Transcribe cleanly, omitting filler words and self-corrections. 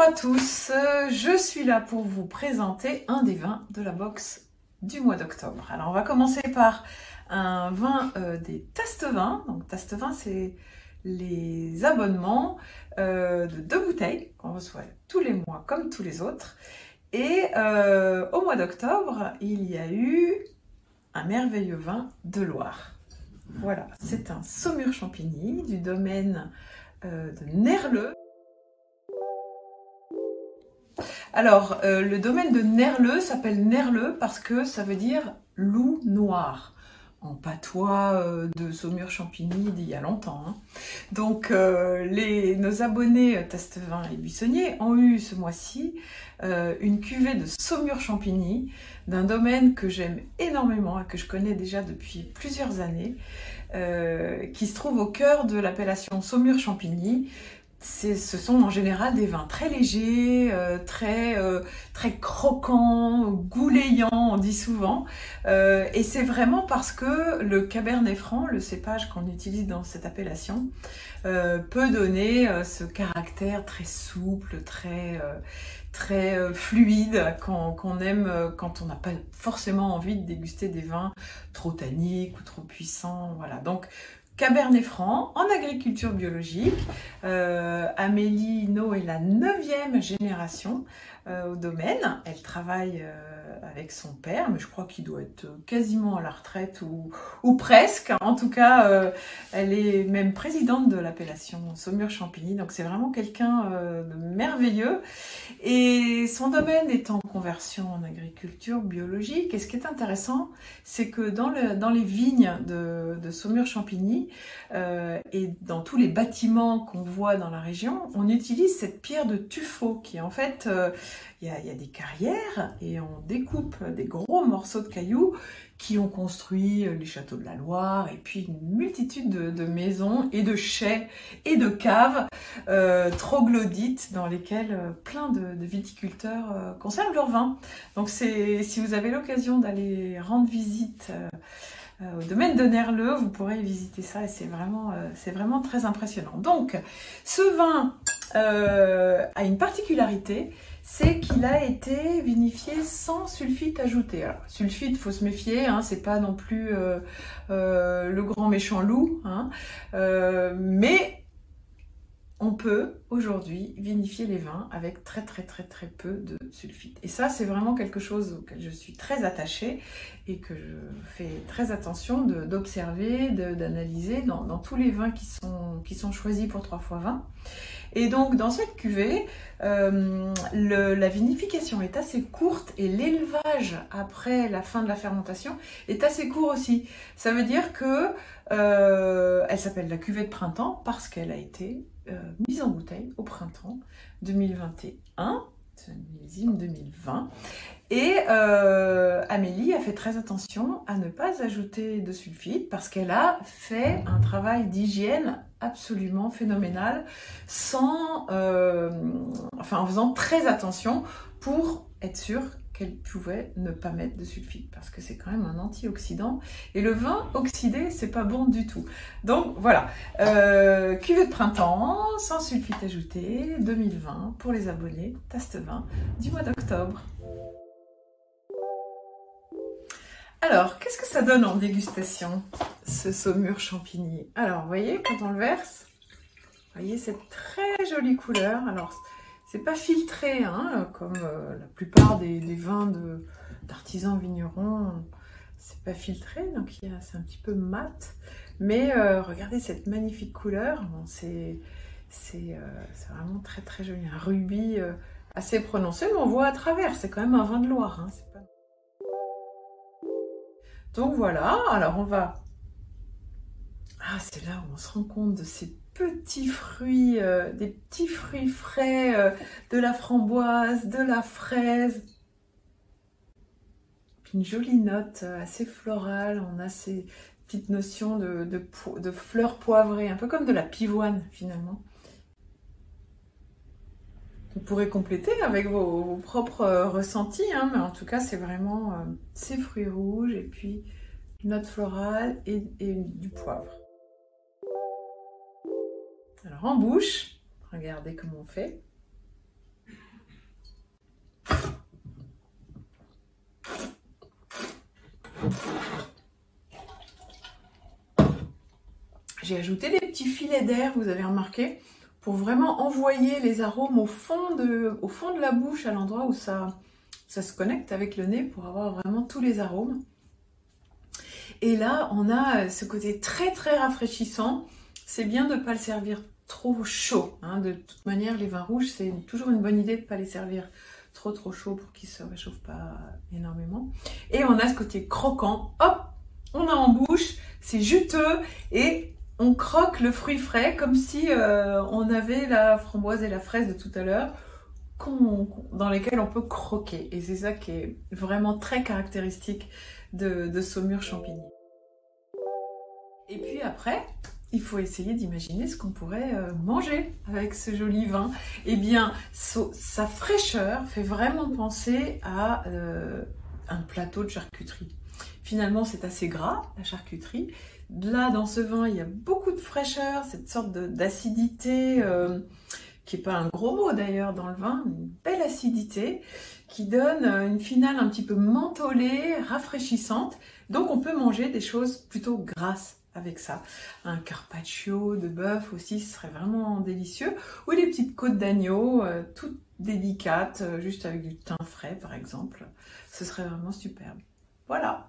à tous, je suis là pour vous présenter un des vins de la box du mois d'octobre. Alors on va commencer par un vin des Test Vins. Donc Test Vins, c'est les abonnements de 2 bouteilles qu'on reçoit tous les mois comme tous les autres. Et au mois d'octobre, il y a eu un merveilleux vin de Loire. Voilà, c'est un Saumur Champigny du domaine de Nerleux. Alors, le domaine de Nerleux s'appelle Nerleux parce que ça veut dire loup noir, en patois de Saumur Champigny d'il y a longtemps. Hein. Donc, nos abonnés Test Vins et Buissonniers ont eu ce mois-ci une cuvée de Saumur Champigny d'un domaine que j'aime énormément et que je connais déjà depuis plusieurs années, qui se trouve au cœur de l'appellation Saumur Champigny. Ce sont en général des vins très légers, très croquants, goulayants, on dit souvent. Et c'est vraiment parce que le Cabernet Franc, le cépage qu'on utilise dans cette appellation, peut donner ce caractère très souple, très fluide qu'on aime quand on n'a pas forcément envie de déguster des vins trop tanniques ou trop puissants. Voilà. Donc, Cabernet Franc en agriculture biologique. Amélie Hinault est la 9e génération au domaine. Elle travaille avec son père, mais je crois qu'il doit être quasiment à la retraite ou presque. En tout cas, elle est même présidente de l'appellation Saumur Champigny. Donc c'est vraiment quelqu'un de merveilleux. Et son domaine est en conversion en agriculture biologique. Et ce qui est intéressant, c'est que dans les vignes de Saumur Champigny et dans tous les bâtiments qu'on voit dans la région, on utilise cette pierre de tuffeau qui en fait, il y a des carrières et on découpe des gros morceaux de cailloux qui ont construit les châteaux de la Loire et puis une multitude de maisons et de chais et de caves troglodytes dans lesquelles plein de viticulteurs conservent leur vin. Donc si vous avez l'occasion d'aller rendre visite au domaine de Nerleux, vous pourrez visiter ça et c'est vraiment très impressionnant. Donc ce vin a une particularité, c'est qu'il a été vinifié sans sulfite ajouté. Alors, sulfite, faut se méfier, hein, c'est pas non plus le grand méchant loup, hein, mais on peut aujourd'hui vinifier les vins avec très peu de sulfite. Et ça, c'est vraiment quelque chose auquel je suis très attachée et que je fais très attention d'observer, d'analyser dans tous les vins qui sont choisis pour 3x20. Et donc, dans cette cuvée, la vinification est assez courte et l'élevage après la fin de la fermentation est assez court aussi. Ça veut dire que elle s'appelle la cuvée de printemps parce qu'elle a été mise en bouteille au printemps 2021, c'est une millésime 2020. Et Amélie a fait très attention à ne pas ajouter de sulfite parce qu'elle a fait un travail d'hygiène absolument phénoménal en faisant très attention pour être sûre qu'elle pouvait ne pas mettre de sulfite parce que c'est quand même un antioxydant et le vin oxydé c'est pas bon du tout. Donc voilà, cuvée de printemps sans sulfite ajouté 2020 pour les abonnés Test Vins du mois d'octobre. Alors, qu'est-ce que ça donne en dégustation, ce Saumur Champigny? Alors, vous voyez, quand on le verse, vous voyez cette très jolie couleur. Alors, c'est pas filtré, hein, comme la plupart des vins d'artisans vignerons, c'est pas filtré, donc c'est un petit peu mat. Mais regardez cette magnifique couleur, bon, c'est vraiment très joli, un rubis assez prononcé, mais on voit à travers, c'est quand même un vin de Loire, hein, c'est pas... Donc voilà, alors on va... Ah, c'est là où on se rend compte de ces petits fruits, des petits fruits frais, de la framboise, de la fraise. Puis une jolie note assez florale, on a ces petites notions de fleurs poivrées, un peu comme de la pivoine finalement. Vous pourrez compléter avec vos propres ressentis, hein, mais en tout cas c'est vraiment ces fruits rouges et puis une note florale et du poivre. Alors en bouche, regardez comment on fait. J'ai ajouté des petits filets d'air, vous avez remarqué, pour vraiment envoyer les arômes au fond de la bouche, à l'endroit où ça se connecte avec le nez pour avoir vraiment tous les arômes. Et là, on a ce côté très très rafraîchissant. C'est bien de ne pas le servir trop chaud, hein. De toute manière, les vins rouges, c'est toujours une bonne idée de ne pas les servir trop chaud pour qu'ils ne se réchauffent pas énormément. Et on a ce côté croquant, hop, on a en bouche, c'est juteux et on croque le fruit frais comme si on avait la framboise et la fraise de tout à l'heure dans lesquelles on peut croquer. Et c'est ça qui est vraiment très caractéristique de Saumur Champigny. Et puis après, il faut essayer d'imaginer ce qu'on pourrait manger avec ce joli vin. Eh bien, sa fraîcheur fait vraiment penser à un plateau de charcuterie. Finalement, c'est assez gras, la charcuterie. Là, dans ce vin, il y a beaucoup de fraîcheur, cette sorte d'acidité, qui n'est pas un gros mot d'ailleurs dans le vin, une belle acidité, qui donne une finale un petit peu mentholée, rafraîchissante. Donc, on peut manger des choses plutôt grasses avec ça. Un carpaccio de bœuf aussi, ce serait vraiment délicieux. Ou des petites côtes d'agneau, toutes délicates, juste avec du thym frais par exemple. Ce serait vraiment superbe. Voilà.